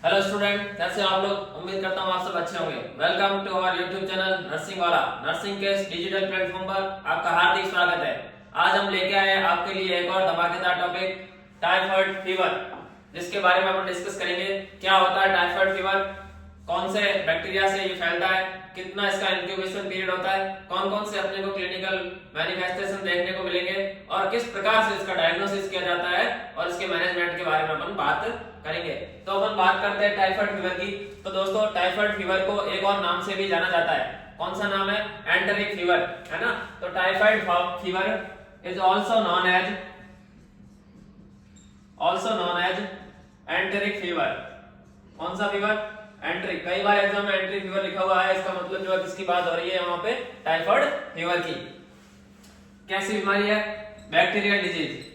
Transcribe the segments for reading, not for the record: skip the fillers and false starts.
Hello student, कैसे हो आप लोग। उम्मीद करता हूँ आप सब अच्छे होंगे। Welcome to our YouTube channel nursing वाला। नर्सिंग के इस डिजिटल प्लेटफॉर्म पर आपका हार्दिक स्वागत है। आज हम लेके आए हैं आपके लिए एक और धमाकेदार टॉपिक, टाइफाइड फीवर, जिसके बारे में अपन डिस्कस करेंगे। क्या होता है टाइफाइड फीवर, कौन से बैक्टीरिया से ये फैलता है, कितना इसका इंक्यूबेशन पीरियड होता है, कौन कौन से अपने को क्लिनिकल मैनिफेस्टेशन देखने को मिलेंगे और किस प्रकार से इसका डायग्नोसिस किया जाता है और इसके मैनेजमेंट के बारे में अपन बात करेंगे। तो अपन बात करते हैं टाइफाइड फीवर की। तो दोस्तों, टाइफाइड फीवर को एक और नाम से भी जाना जाता है। कौन सा नाम है? एंटेरिक फीवर, है ना। तो typhoid fever is also known as enteric fever. कौन सा फीवर? एंट्रिक। कई बार एग्जाम में एंट्रिक फीवर लिखा हुआ है, इसका मतलब जो है किसकी बात हो रही है वहां पे? टाइफाइड फीवर की। कैसी बीमारी है? Bacterial disease.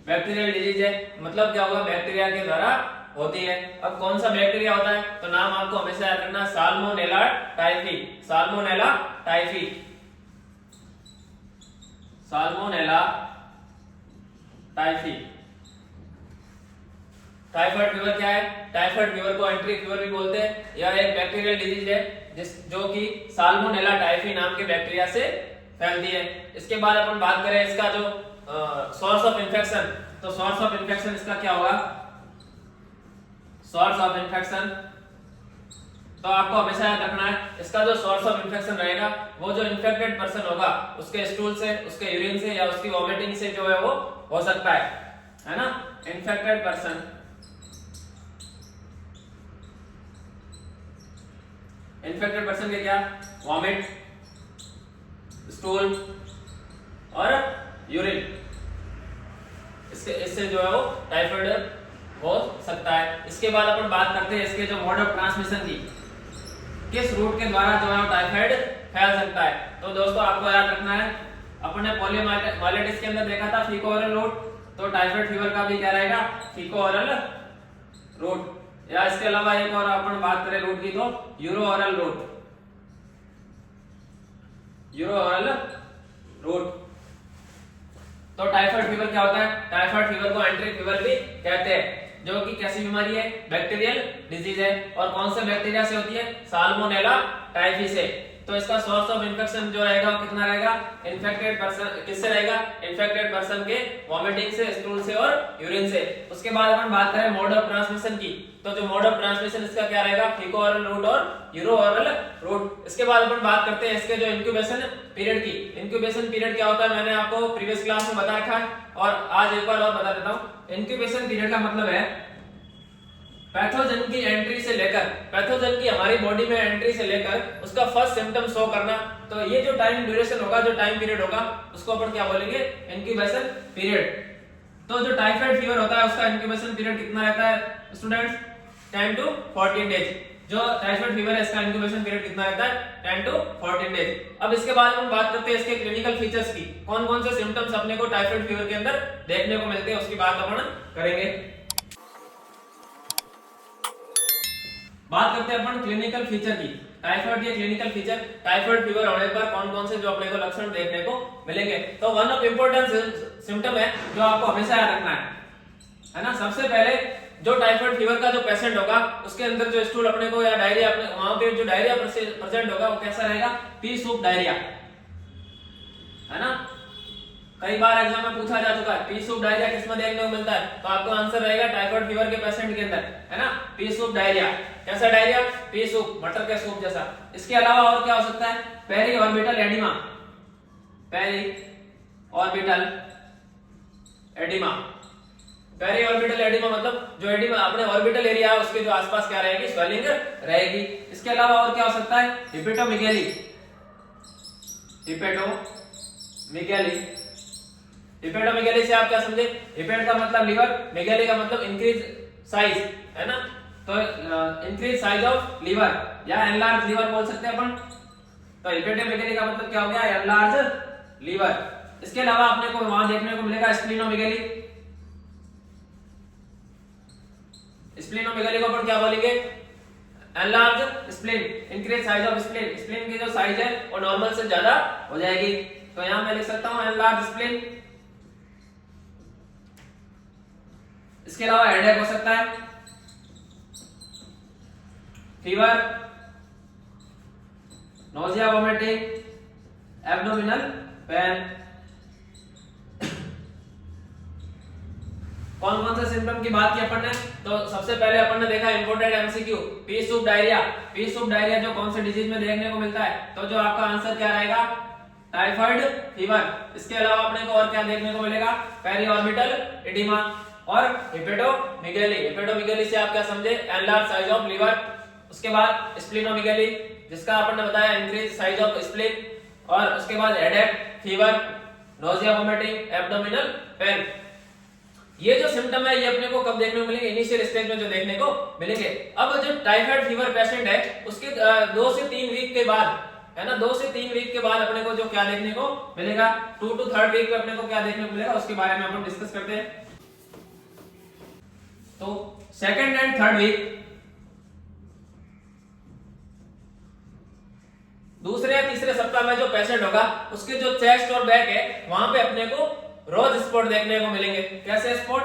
बैक्टीरियल डिजीज है, मतलब क्या होगा? बैक्टीरिया के द्वारा होती है। अब कौन सा बैक्टीरिया होता है? तो नाम आपको हमेशा याद रखना, salmonella typhi. Salmonella typhi. Salmonella typhi. Typhoid fever क्या है? टाइफाइड फीवर को एंट्रिक फीवर भी बोलते हैं। यह एक बैक्टीरियल डिजीज है जो कि साल्मोनेला टाइफी नाम के बैक्टीरिया से फैलती है। इसके बाद अपन बात करें इसका जो सोर्स ऑफ इन्फेक्शन, तो सोर्स ऑफ इन्फेक्शन इसका क्या होगा? सोर्स ऑफ इन्फेक्शन, तो आपको हमेशा याद रखना है, इसका जो सोर्स ऑफ इन्फेक्शन रहेगा वो जो इन्फेक्टेड पर्सन होगा उसके स्टूल से, उसके यूरिन से या उसकी वॉमिटिंग से जो है वो हो सकता है ना। इन्फेक्टेड पर्सन, इन्फेक्टेड पर्सन के क्या? वॉमिट, स्टूल और यूरिन, इससे जो है वो टाइफाइड हो सकता है। इसके बाद अपन बात करते हैं इसके जो मोड ऑफ ट्रांसमिशन की, किस रूट के द्वारा जो है टाइफाइड फैल सकता है। तो दोस्तों आपको याद रखना है, अपन ने पोलियोमाइलिटिस के अंदर देखा था फीको ओरल रूट, तो टाइफाइड फीवर का भी क्या रहेगा? फीको ओरल रूट। या इसके अलावा एक और अपन बात करें रूट की, तो euro oral route. Euro oral route. तो टाइफाइड फीवर क्या होता है? टाइफाइड फीवर को एंट्रिक फीवर भी कहते हैं, जो कि कैसी बीमारी है? बैक्टीरियल डिजीज है। और कौन से बैक्टीरिया से होती है? साल्मोनेला टाइफी से। तो इसका सोर्स ऑफ इन्फेक्शन जो रहेगा वो कितना रहेगा? इन्फेक्टेड पर्सन, किससे रहेगा? इन्फेक्टेड पर्सन के वॉमिटिंग से, स्टूल से और यूरिन से। उसके बाद अपन बात करें मोड ऑफ ट्रांसमिशन की, तो जो मोड ऑफ ट्रांसमिशन इसका क्या रहेगा? फीको ओरल रूट और यूरो ओरल रूट। इसके बाद अपन बात करते हैं इसके जो इंक्यूबेशन पीरियड की। इंक्यूबेशन पीरियड क्या होता है मैंने आपको प्रीवियस क्लास में बता रखा है और आज एक बार और बता देता हूं। इंक्यूबेशन पीरियड का मतलब है पैथोजन की एंट्री से लेकर, पैथोजन की हमारी बॉडी में एंट्री से लेकर उसका फर्स्ट सिम्टम शो करना। तो ये जो टाइम ड्यूरेशन होगा, जो टाइम पीरियड होगा, उसको अपन क्या बोलेंगे? Incubation period. तो जो टाइफाइड फीवर होता है उसका इंक्यूबेशन पीरियड कितना रहता है स्टूडेंट्स? 10 to 14 days. जो टाइफाइड फीवर है इसका इंक्यूबेशन पीरियड कितना रहता है? 10 to 14 डेज। अब इसके बाद हम बात करते हैं इसके क्लिनिकल फीचर्स की, कौन कौन से सिम्टम्स अपने को टाइफाइड फीवर के अंदर देखने को मिलते हैं, उसकी बात अपन करेंगे। बात करते हैं अपन क्लिनिकल फीचर की। टाइफाइड के क्लिनिकल फीचर, टाइफाइड फीवर होने पर कौन कौन से जो अपने को लक्षण देखने को मिलेंगे। तो वन ऑफ इंपॉर्टेंट सिम्टम है जो आपको हमेशा याद रखना है ना। सबसे पहले जो टाइफाइड फीवर का जो पेशेंट होगा उसके अंदर जो स्टूल अपने को या डायरिया, अपने वहां पे जो डायरिया प्रेजेंट होगा वो कैसा रहेगा? पी सूप डायरिया, है ना। कई बार एग्जाम में पूछा जा चुका है पी सूप डायरिया किसमें देखने को मिलता है, तो आपका आंसर रहेगा टाइफाइड फीवर के पेशेंट के अंदर, है ना। पी सूप डायरिया, कैसा डायरिया? पी सूप, मटर के सूप जैसा। इसके अलावा और क्या हो सकता है? Periorbital oedema, periorbital oedema. Periorbital oedema मतलब जो एडिमा अपने ऑर्बिटल एरिया है उसके जो आसपास क्या रहेगी? स्वेलिंग रहेगी। इसके अलावा और क्या हो सकता है? हिपेटोमेगैली, हिपेटोमेगैली। हिपेटोमेगैली से आप क्या समझे? हिपेट का मतलब लीवर, मेगैली का मतलब इंक्रीज साइज, है ना। तो इंक्रीज साइज ऑफ लीवर या एनलार्ज लीवर बोल सकते हैं अपन। तो हिपेटोमेगैली का मतलब क्या हो गया? Enlarge liver. इसके अलावा अपने को वहां देखने को मिलेगा स्प्लीनोमेगैली। स्प्लीनोमेगैली को अपन क्या बोलेंगे? Enlarge spleen, increase size of spleen. Spleen की जो साइज है वो नॉर्मल से ज्यादा हो जाएगी। तो यहां मैं लिख सकता हूं एनलार्ज स्प्लीन। इसके अलावा हेडेक हो सकता है, fever, nausea, vomiting, abdominal pain. कौन कौन से सिम्टम की बात की अपन ने? तो सबसे पहले अपन ने देखा important MCQ, P soup diarrhoea. P soup diarrhoea जो कौन से डिजीज में देखने को मिलता है? तो जो आपका आंसर क्या रहेगा? Typhoid fever. इसके अलावा अपने को और क्या देखने को मिलेगा? पेरीऑर्बिटल एडिमा और हेपेटोमेगाली। हेपेटोमेगाली से आप क्या समझे? Enlarge size of liver. उसके बाद स्प्लीनोमेगाली जिसका अपन ने बताया इंक्रीज साइज ऑफ स्प्लीन। और उसके बाद headache, fever, nausea, vomiting, abdominal pain. ये जो सिम्टम है ये अपने को कब देखने को मिलेंगे? इनिशियल स्टेज में जो देखने को मिलेंगे। अब जो टाइफाइड फीवर पेशेंट है उसके 2 से 3 वीक के बाद, है ना, 2 से 3 वीक के बाद अपने को जो क्या देखने को मिलेगा? 2 to 3rd वीक में अपने को क्या देखने को मिलेगा उसके बारे में अपन डिस्कस करते हैं। तो 2nd and 3rd वीक, दूसरे या तीसरे सप्ताह में जो पेशेंट होगा उसके जो चेस्ट और बैक है वहां पे अपने को रोज स्पॉट देखने को मिलेंगे। कैसे spot?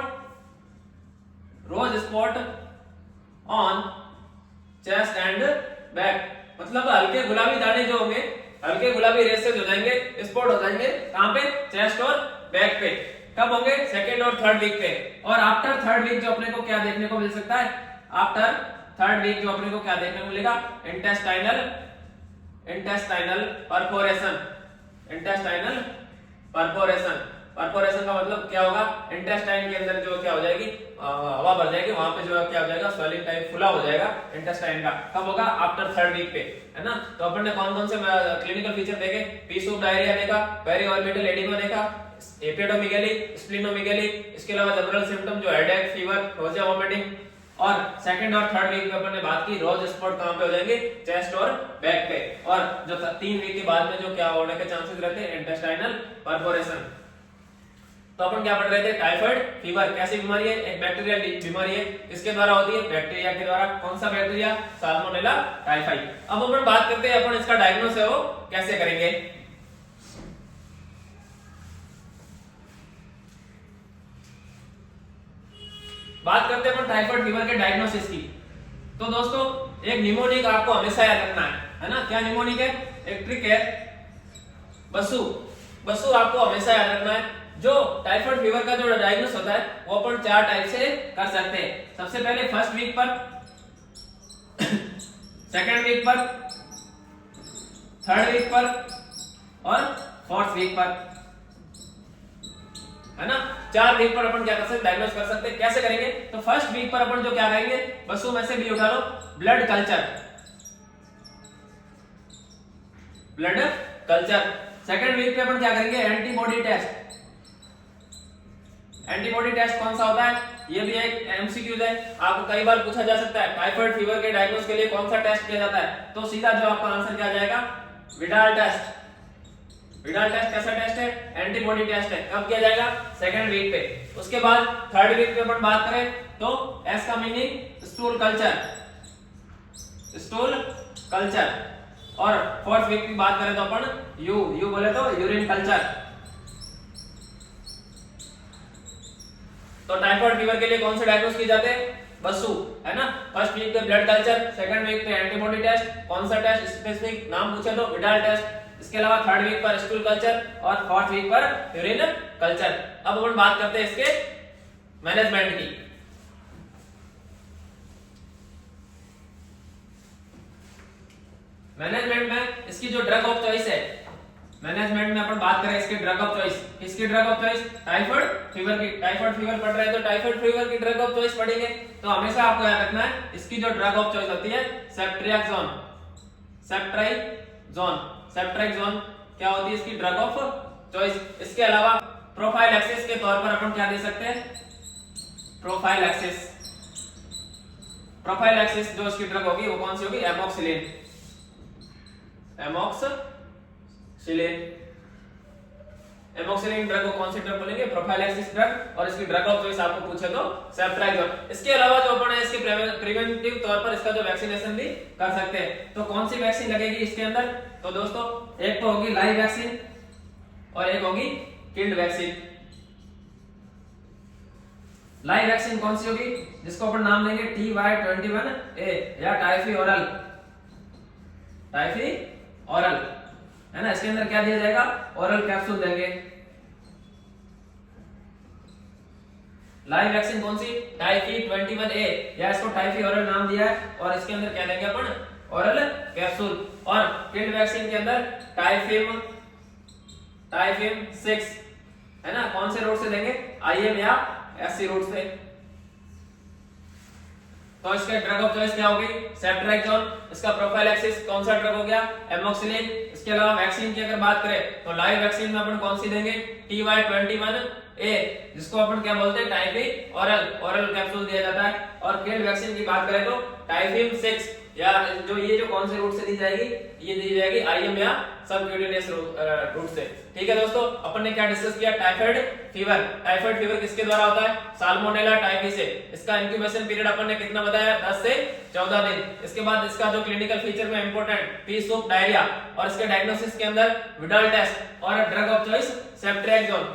Rose spot on chest and back, मतलब हल्के गुलाबी दाने जो होंगे, हल्के गुलाबी रेसेस हो जाएंगे, स्पॉट हो जाएंगे। कहां पे? चेस्ट और बैक पे। कब होंगे? 2nd और 3rd वीक पे। और आफ्टर 3rd वीक जो अपने को क्या देखने को मिल सकता है? आफ्टर 3rd वीक जो अपने को क्या देखने को मिलेगा? Intestinal perforation. Intestinal perforation, perforation का मतलब क्या होगा? इंटेस्टाइन के अंदर जो क्या हो जाएगी? हवा भर जाएगी, वहां पे जो क्या हो जाएगा? स्वेलिंग टाइप फुला हो जाएगा इंटेस्टाइन का। कब होगा? आफ्टर 3rd वीक पे, है ना। तो अपन ने कौन कौन से क्लिनिकल फीचर देखे? पी सूप डायरिया देखा, पेरीऑर्बिटल एडिमा देखा, हेपेटोमेगाली, स्प्लीनोमेगाली, इसके अलावा जनरल सिम्टम जो हेडेक, फीवर, नोजिया, वोमिटिंग। और 2nd और 3rd वीक में अपन ने बात की रोज स्पॉट कहां पे हो जाएंगे? चेस्ट और बैक पे। और जो 3 वीक के बाद में जो क्या होने के चांसेस रहते हैं? Intestinal perforation. तो अपन क्या पढ़ रहे थे? टाइफाइड फीवर कैसी बीमारी है? एक बैक्टीरियल बीमारी है। किसके द्वारा होती है? बैक्टीरिया के द्वारा। कौन सा बैक्टीरिया? Salmonella typhi. अब अपन बात करते हैं अपन इसका डायग्नोस है वो कैसे करेंगे। बात करते हैं अपन टाइफाइड फीवर के डायग्नोसिस की। तो दोस्तों एक निमोनिक आपको हमेशा याद रखना है ना। क्या निमोनिक है? एक ट्रिक है, बसु। बसु आपको हमेशा याद रखना है। जो टाइफाइड फीवर का जो डायग्नोस होता है वो अपन 4 टाइप से कर सकते हैं। सबसे पहले 1st वीक पर, 2nd वीक पर, 3rd वीक पर और 4th वीक पर, है ना। 4 वीक पर अपन क्या कर सकते? डायग्नोस कर सकते हैं। कैसे करेंगे? तो 1st वीक पर अपन जो क्या करेंगे? बसु में से बी उठा लो, blood culture, blood culture. 2nd week पे अपन क्या करेंगे? Antibody test. एंटीबॉडी टेस्ट कौन सा होता है? ये भी एक एमसीक्यू है, आपको कई बार पूछा जा सकता है टाइफाइड फीवर के डायग्नोस के लिए कौन सा टेस्ट किया जाता है? तो सीधा जो आपका आंसर क्या जाएगा? Widal test. विडाल टेस्ट कैसा टेस्ट है? एंटीबॉडी टेस्ट है। कब किया जाएगा? 2nd वीक पे। उसके बाद 3rd वीक पे अपन बात करें तो एस का meaning stool culture, stool culture. और 4th वीक की बात करें तो अपन यू बोले तो यूरिन कल्चर। तो टाइफाइड फीवर के लिए कौन से डायग्नोस किए जाते हैं? बसु, है ना। 1st वीक पे ब्लड कल्चर, 2nd वीक पे एंटीबॉडी टेस्ट। कौन सा टेस्ट? स्पेसिफिक नाम पूछे तो विडाल टेस्ट। इसके अलावा 3rd वीक पर स्टूल कल्चर और 4th वीक पर यूरिन कल्चर। अब अपन बात करते हैं इसके मैनेजमेंट की। मैनेजमेंट में इसकी जो ड्रग ऑफ चॉइस है, मैनेजमेंट में अपन बात करें इसके ड्रग ऑफ चॉइस। किसकी drug of choice? Typhoid fever की। टाइफाइड फीवर पढ़ रहे हैं तो टाइफाइड फीवर की ड्रग ऑफ चॉइस पढ़ेंगे। तो हमेशा आपको याद रखना है इसकी जो ड्रग ऑफ चॉइस होती है सेफ्ट्रियाक्सोन। सेफ्ट्राइजोन, सेफ्ट्राइजोन क्या होती है इसकी ड्रग ऑफ चॉइस। इसके अलावा प्रोफाइलैक्सिस के तौर पर अपन क्या दे सकते हैं? प्रोफाइलैक्सिस। प्रोफाइलैक्सिस जो इसकी ड्रग होगी वो कौन सी होगी? एमोक्सिलिन। एमोक्सिलिन। एमोक्सिलिन ड्रग को कौन सी ड्रग बोलेंगे? Prophylaxis drug. और इसकी ड्रग ऑफ चॉइस आपको पूछे तो सेफ्ट्राइजोन। इसके अलावा जो अपन है इसके प्रिवेंटिव तौर पर इसका जो वैक्सीनेशन भी कर सकते हैं। तो कौन सी वैक्सीन लगेगी इसके अंदर? तो दोस्तों एक तो होगी लाइव वैक्सीन और एक होगी किल्ड वैक्सीन। लाइव वैक्सीन कौन सी होगी, जिसको अपन नाम देंगे TY21A या टाइफी ओरल, टाइफी ओरल, है ना। इसके अंदर क्या दिया जाएगा, ओरल कैप्सूल देंगे। लाइव वैक्सीन कौन सी, टाइफी21A या इसको टाइफी ओरल नाम दिया है, और इसके अंदर क्या देंगे अपन, ओरल कैप्सूल। और किल्ड वैक्सीन के अंदर टाइफिम 6, है ना। कौन से रूट से देंगे, IM या SC रूट से। तो इसके ड्रग ऑफ चॉइस क्या होगी, सेफ्ट्रैक्सोन। इसका प्रोफाइलैक्सिस कौन सा ड्रग हो गया, एमोक्सिलिन। इसके अलावा वैक्सीन की अगर बात करें तो लाइव वैक्सीन में अपन कौन सी देंगे, TY21A, जिसको अपन क्या बोलते हैं, टाइफी ओरल, ओरल कैप्सूल दिया जाता है। और किल्ड वैक्सीन की बात करें तो टाइफिम 6 या जो कौन से रूट से दी जाएगी, ये दी जाएगी IM या सबक्यूटेनियस रूट से। ठीक है दोस्तों, अपन ने क्या डिस्कस किया, टाइफाइड फीवर। टाइफाइड फीवर किसके द्वारा होता है, साल्मोनेला टाइफी से। इसका इंक्यूबेशन पीरियड अपन ने कितना बताया, 10 से 14 दिन। इसके बाद इसका जो क्लिनिकल फीचर में इंपॉर्टेंट, पी सूप डायरिया, और इसके डायग्नोसिस के अंदर विडाल टेस्ट और ड्रग ऑफ चॉइस सेफ्ट्रैक्सोन।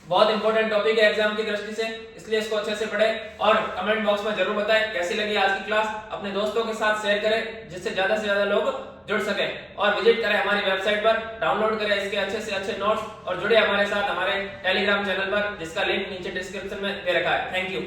बहुत इंपॉर्टेंट टॉपिक है एग्जाम की दृष्टि से, इसलिए इसको अच्छे से पढ़ें। और कमेंट बॉक्स में जरूर बताएं कैसी लगी आज की क्लास। अपने दोस्तों के साथ शेयर करें जिससे ज्यादा से ज्यादा लोग जुड़ सकें। और विजिट करें हमारी वेबसाइट पर, डाउनलोड करें इसके अच्छे से अच्छे नोट्स, और जुड़े हमारे साथ हमारे टेलीग्राम चैनल पर, जिसका लिंक नीचे डिस्क्रिप्शन में दे रखा है। Thank you.